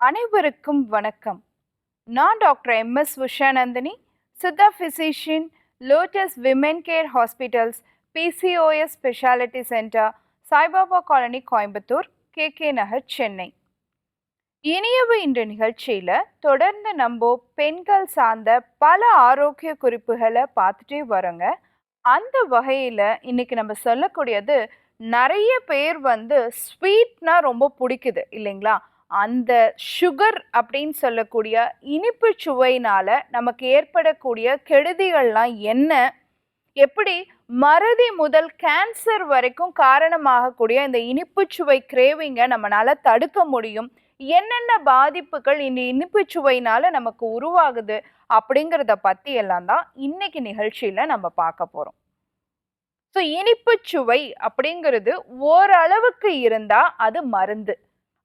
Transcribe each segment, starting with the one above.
அனைவருக்கும் வணக்கம். நான் doctor M S. Ushanandini, Siddha physician, lotus women care hospitals, PCOS speciality centre, Saibaba colony, Coimbatore, K Nagar, Chennai. இனியவு இன்று நிகழ்ச்சியில் தொடர்ந்து நம்ம பெண்கள் சார்ந்த பல ஆரோக்கிய குறிப்புகளை பார்த்துட்டே வரோங்க. அந்த வகையில் இன்னைக்கு நம்ம சொல்லக்கூடியது, நிறைய பேர் ஸ்வீட்னா ரொம்ப பிடிக்குது இல்லைங்களா? அந்த சுகர் அப்படின்னு சொல்லக்கூடிய இனிப்பு சுவையினால நமக்கு ஏற்படக்கூடிய கெடுதிகள்லாம் என்ன, எப்படி மறதி முதல் கேன்சர் வரைக்கும் காரணமாகக்கூடிய இந்த இனிப்பு சுவை கிரேவிங்கை நம்மளால தடுக்க முடியும், என்னென்ன பாதிப்புகள் இந்த இனிப்பு சுவையினால நமக்கு உருவாகுது அப்படிங்கிறத பத்தி எல்லாம் தான் இன்னைக்கு நிகழ்ச்சியில நம்ம பார்க்க போறோம். ஸோ இனிப்பு சுவை அப்படிங்கிறது ஓரளவுக்கு இருந்தா அது மருந்து,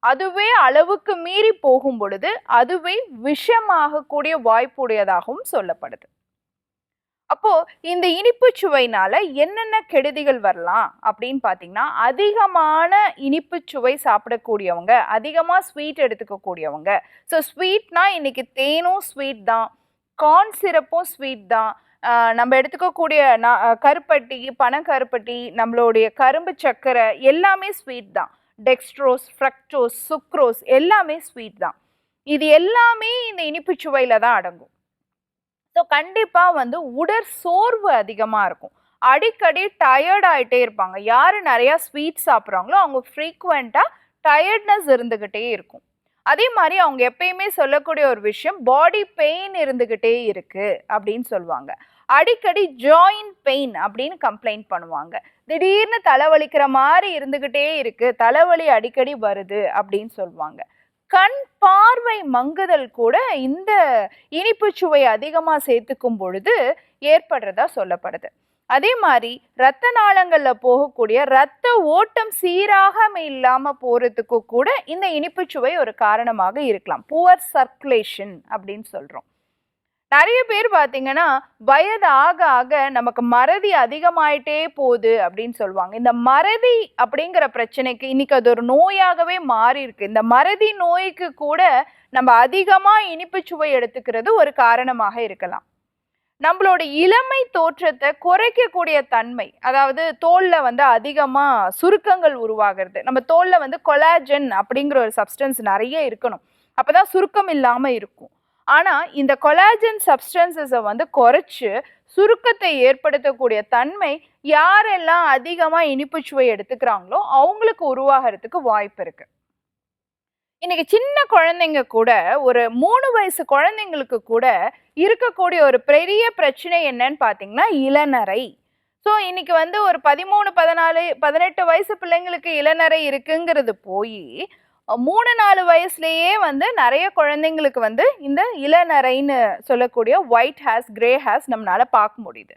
அதுவே அளவுக்கு மீறி போகும் பொழுது அதுவே விஷமாகக்கூடிய வாய்ப்புடையதாகவும் சொல்லப்படுது. அப்போ இந்த இனிப்பு சுவையினால என்னென்ன கெடுதிகள் வரலாம் அப்படின்னு பார்த்தீங்கன்னா, அதிகமான இனிப்பு சுவை சாப்பிடக்கூடியவங்க, அதிகமாக ஸ்வீட் எடுத்துக்கக்கூடியவங்க. ஸோ ஸ்வீட்னா இன்னைக்கு தேனும் ஸ்வீட் தான், கார்ன் சிரப்பும் ஸ்வீட் தான், நம்ம எடுத்துக்கக்கூடிய கருப்பட்டி, பனங்கருப்பட்டி, நம்மளுடைய கரும்பு சர்க்கரை எல்லாமே ஸ்வீட் தான். டெக்ஸ்ட்ரோஸ், ஃப்ரக்டோஸ், சுக்ரோஸ் எல்லாமே ஸ்வீட் தான். இது எல்லாமே இந்த இனிப்பு சுவையில் தான் அடங்கும். ஸோ கண்டிப்பாக உடற் சோர்வு அதிகமாக இருக்கும், அடிக்கடி டயர்ட் ஆகிட்டே இருப்பாங்க. யார் நிறையா ஸ்வீட் சாப்பிட்றாங்களோ அவங்க ஃப்ரீக்வெண்ட்டாக டயர்ட்னஸ் இருந்துக்கிட்டே இருக்கும். அதே மாதிரி அவங்க எப்பயுமே சொல்லக்கூடிய ஒரு விஷயம், பாடி பெயின் இருந்துக்கிட்டே இருக்கு அப்படின்னு சொல்லுவாங்க. அடிக்கடி ஜாயிண்ட் பெயின் அப்படின்னு கம்ப்ளைண்ட் பண்ணுவாங்க. திடீர்னு தலைவலிக்கிற மாதிரி இருந்துக்கிட்டே இருக்கு, தலைவலி அடிக்கடி வருது அப்படின்னு சொல்லுவாங்க. கண் பார்வை மங்குதல் கூட இந்த இனிப்பு சுவை அதிகமாக சேர்த்துக்கும் பொழுது ஏற்படுறதா சொல்லப்படுது. அதே மாதிரி இரத்த நாளங்கள்ல போகக்கூடிய இரத்த ஓட்டம் சீராக இல்லாம போறதுக்கு கூட இந்த இனிப்பு சுவை ஒரு காரணமாக இருக்கலாம். புவர் சர்க்குலேஷன் அப்படின்னு சொல்றோம். நிறைய பேர் பார்த்தீங்கன்னா வயது ஆக ஆக நமக்கு மறதி அதிகமாயிட்டே போகுது அப்படின்னு சொல்லுவாங்க. இந்த மறதி அப்படிங்கிற பிரச்சனைக்கு இன்னைக்கு அது ஒரு நோயாகவே மாறி இருக்கு. இந்த மறதி நோய்க்கு கூட நம்ம அதிகமாக இனிப்பு சுவை எடுத்துக்கிறது ஒரு காரணமாக இருக்கலாம். நம்மளோட இளமை தோற்றத்தை குறைக்கக்கூடிய தன்மை, அதாவது தோல்ல அதிகமாக சுருக்கங்கள் உருவாகிறது. நம்ம தோல்ல கொலாஜன் அப்படிங்கிற ஒரு சப்ஸ்டன்ஸ் நிறைய இருக்கணும், அப்போதான் சுருக்கம் இல்லாமல் இருக்கும். ஆனால் இந்த கொலாஜன் சப்ஸ்டன்சஸை குறைச்சி சுருக்கத்தை ஏற்படுத்தக்கூடிய தன்மை யாரெல்லாம் அதிகமாக இனிப்பு சுவை எடுத்துக்கிறாங்களோ அவங்களுக்கு உருவாகிறதுக்கு வாய்ப்பு இருக்கு. இன்னைக்கு சின்ன குழந்தைங்க கூட, ஒரு 3 வயசு குழந்தைங்களுக்கு கூட இருக்கக்கூடிய ஒரு பெரிய பிரச்சனை என்னன்னு பார்த்தீங்கன்னா இளநரை. ஸோ இன்னைக்கு ஒரு 13, 14, 18 வயசு பிள்ளைங்களுக்கு இளநரை இருக்குங்கிறது போய் 3, 4 வயசுலேயே நிறைய குழந்தைங்களுக்கு இந்த இளநரைன்னு சொல்லக்கூடிய ஒயிட் ஹேர்ஸ், கிரே ஹேர்ஸ் நம்மளால பார்க்க முடியுது.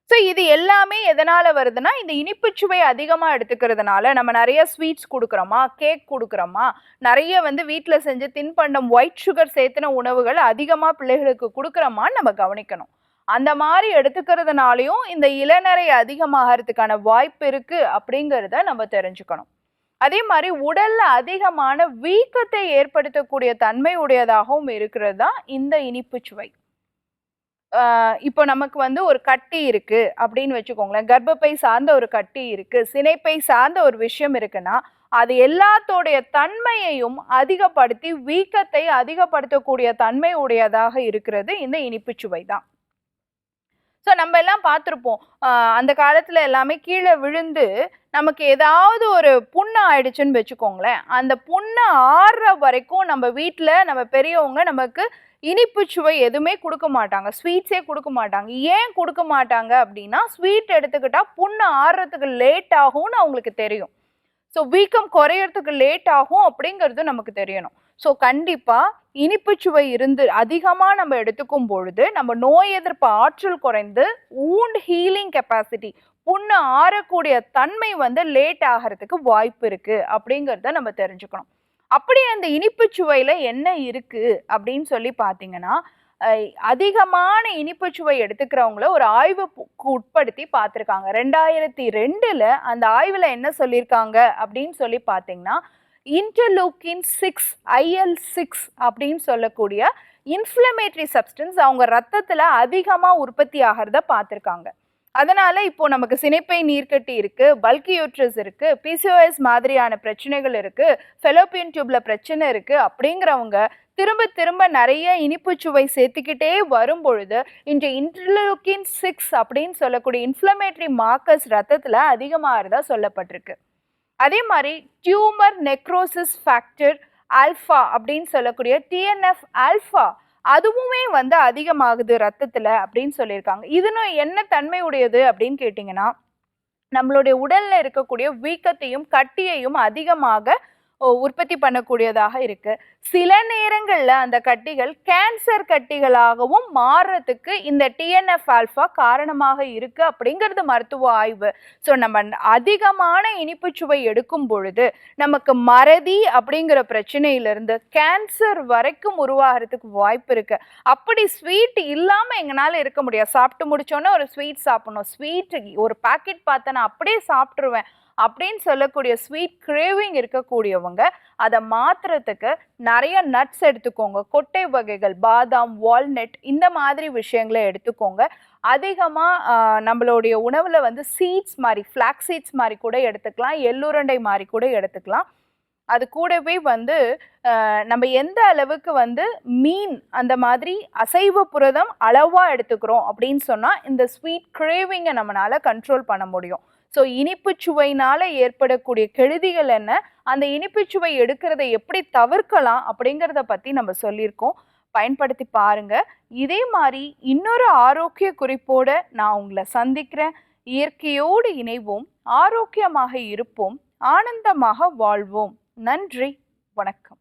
ஸோ இது எல்லாமே எதனால் வருதுன்னா, இந்த இனிப்பு சுவை அதிகமாக எடுத்துக்கிறதுனால. நம்ம நிறைய ஸ்வீட்ஸ் கொடுக்குறோமா, கேக் கொடுக்குறோமா, நிறைய வீட்டில் செஞ்சு தின்பண்டம், ஒயிட் சுகர் சேர்த்துன உணவுகள் அதிகமாக பிள்ளைகளுக்கு கொடுக்குறோமான்னு நம்ம கவனிக்கணும். அந்த மாதிரி எடுத்துக்கிறதுனாலையும் இந்த இளநரை அதிகமாகிறதுக்கான வாய்ப்பு இருக்குது அப்படிங்கிறத நம்ம தெரிஞ்சுக்கணும். அதே மாதிரி உடல்ல அதிகமான வீக்கத்தை ஏற்படுத்தக்கூடிய தன்மை உடையதாகவும் இருக்கிறது தான் இந்த இனிப்பு சுவை. இப்போ நமக்கு ஒரு கட்டி இருக்கு அப்படின்னு வச்சுக்கோங்களேன், கர்ப்பப்பை சார்ந்த ஒரு கட்டி இருக்கு, சினைப்பை சார்ந்த ஒரு விஷயம் இருக்குன்னா அது எல்லாத்தோடைய தன்மையையும் அதிகப்படுத்தி வீக்கத்தை அதிகப்படுத்தக்கூடிய தன்மை உடையதாக இருக்கிறது இந்த இனிப்பு சுவை தான். ஸோ நம்ம எல்லாம் பார்த்துருப்போம், அந்த காலத்தில் எல்லாமே கீழே விழுந்து நமக்கு ஏதாவது ஒரு புண்ணு ஆயிடுச்சுன்னு வச்சுக்கோங்களேன், அந்த புண்ணு ஆறுற வரைக்கும் நம்ம வீட்டில் நம்ம பெரியவங்க நமக்கு இனிப்பு சுவை எதுவுமே கொடுக்க மாட்டாங்க, ஸ்வீட்ஸே கொடுக்க மாட்டாங்க. ஏன் கொடுக்க மாட்டாங்க அப்படின்னா, ஸ்வீட் எடுத்துக்கிட்டால் புண்ணு ஆறுறதுக்கு லேட் ஆகும்னு அவங்களுக்கு தெரியும். ஸோ வீக்கம் குறையறதுக்கு லேட் ஆகும் அப்படிங்கிறது நமக்கு தெரியணும். ஸோ கண்டிப்பாக இனிப்பு சுவை அதிகமாக நம்ம எடுத்துக்கும் பொழுது நம்ம நோய் எதிர்ப்பு ஆற்றல் குறைந்து வூண்ட் ஹீலிங் கெப்பாசிட்டி, புண்ணு ஆறக்கூடிய தன்மை லேட் ஆகிறதுக்கு வாய்ப்பு இருக்குது அப்படிங்கிறத நம்ம தெரிஞ்சுக்கணும். அப்படி அந்த இனிப்பு சுவையில் என்ன இருக்குது அப்படின்னு சொல்லி பார்த்தீங்கன்னா, அதிகமான இனிப்பு சுவை எடுத்துக்கிறவங்கள ஒரு ஆய்வுக்கு உட்படுத்தி பார்த்துருக்காங்க. 2002 அந்த ஆய்வில் என்ன சொல்லியிருக்காங்க அப்படின்னு சொல்லி பார்த்தீங்கன்னா, இன்டர்லூக்கின் 6 IL-6 அப்படின்னு சொல்லக்கூடிய இன்ஃப்ளமேட்டரி சப்ஸ்டன்ஸ் அவங்க ரத்தத்துல அதிகமா உற்பத்தி ஆகிறத பார்த்துருக்காங்க. அதனால இப்போ நமக்கு சினைப்பை நீர்க்கட்டி இருக்கு, பல்கி யூட்ரஸ் இருக்கு, பிசிஓஎஸ் மாதிரியான பிரச்சனைகள் இருக்கு, ஃபெலோப்பியன் டியூப்ல பிரச்சனை இருக்கு அப்படிங்கிறவங்க திரும்ப திரும்ப நிறைய இனிப்பு சுவை சேர்த்துக்கிட்டே வரும் பொழுது இந்த இன்டர்லூக்கின் 6 அப்படின்னு சொல்லக்கூடிய இன்ஃப்ளமேட்டரி மார்க்கர்ஸ் ரத்தத்துல அதிகமாகிறதா சொல்லப்பட்டிருக்கு. அதே மாதிரி டியூமர் நெக்ரோசிஸ் ஃபேக்டர் ஆல்ஃபா அப்படின்னு சொல்லக்கூடிய TNF ஆல்ஃபா அதுவுமே வந்து அதிகமாகுது ரத்தத்துல அப்படின்னு சொல்லியிருக்காங்க. இதுன்னு என்ன தன்மை உடையது அப்படின்னு கேட்டிங்கன்னா, நம்மளுடைய உடல்ல இருக்கக்கூடிய வீக்கத்தையும் கட்டியையும் அதிகமாக உற்பத்தி பண்ணக்கூடியதாக இருக்கு. சில நேரங்கள்ல அந்த கட்டிகள் கேன்சர் கட்டிகளாகவும் மாறுறதுக்கு இந்த TNF ஆல்ஃபா காரணமாக இருக்கு அப்படிங்கிறது மருத்துவ ஆய்வு. ஸோ நம்ம அதிகமான இனிப்பு சுவை எடுக்கும் பொழுது நமக்கு மறதி அப்படிங்கிற பிரச்சனையிலிருந்து கேன்சர் வரைக்கும் உருவாகிறதுக்கு வாய்ப்பு இருக்கு. அப்படி ஸ்வீட் இல்லாம எங்களால இருக்க முடியாது. சாப்பிட்டு முடிச்சோன்னே ஒரு ஸ்வீட் சாப்பிடணும், ஸ்வீட் ஒரு பாக்கெட் பார்த்தேன்னா அப்படியே சாப்பிட்ருவேன் அப்படின்னு சொல்லக்கூடிய ஸ்வீட் கிரேவிங் இருக்கக்கூடியவங்க அதை மாத்துறதுக்கு நிறைய நட்ஸ் எடுத்துக்கோங்க. கொட்டை வகைகள், பாதாம், வால்நட் இந்த மாதிரி விஷயங்களை எடுத்துக்கோங்க. அதிகமாக நம்மளுடைய உணவில் வந்து சீட்ஸ் மாதிரி, ஃப்ளாக் சீட்ஸ் மாதிரி கூட எடுத்துக்கலாம், எள்ளுருண்டை மாதிரி கூட எடுத்துக்கலாம். அது கூடவே வந்து நம்ம எந்த அளவுக்கு வந்து மீன் அந்த மாதிரி அசைவ புரதம் அளவாக எடுத்துக்கிறோம் அப்படின்னு சொன்னால் இந்த ஸ்வீட் கிரேவிங்கை நம்மளால் கண்ட்ரோல் பண்ண முடியும். ஸோ இனிப்பு சுவையினால் ஏற்படக்கூடிய கெடுதிகள் என்ன, அந்த இனிப்பு சுவை எடுக்கிறத எப்படி தவிர்க்கலாம் அப்படிங்கிறத பற்றி நம்ம சொல்லியிருக்கோம். பயன்படுத்தி பாருங்க. இதே மாதிரி இன்னொரு ஆரோக்கிய குறிப்போடு நான் உங்களை சந்திக்கிறேன். இயற்கையோடு இணைவோம், ஆரோக்கியமாக இருப்போம், ஆனந்தமாக வாழ்வோம். நன்றி, வணக்கம்.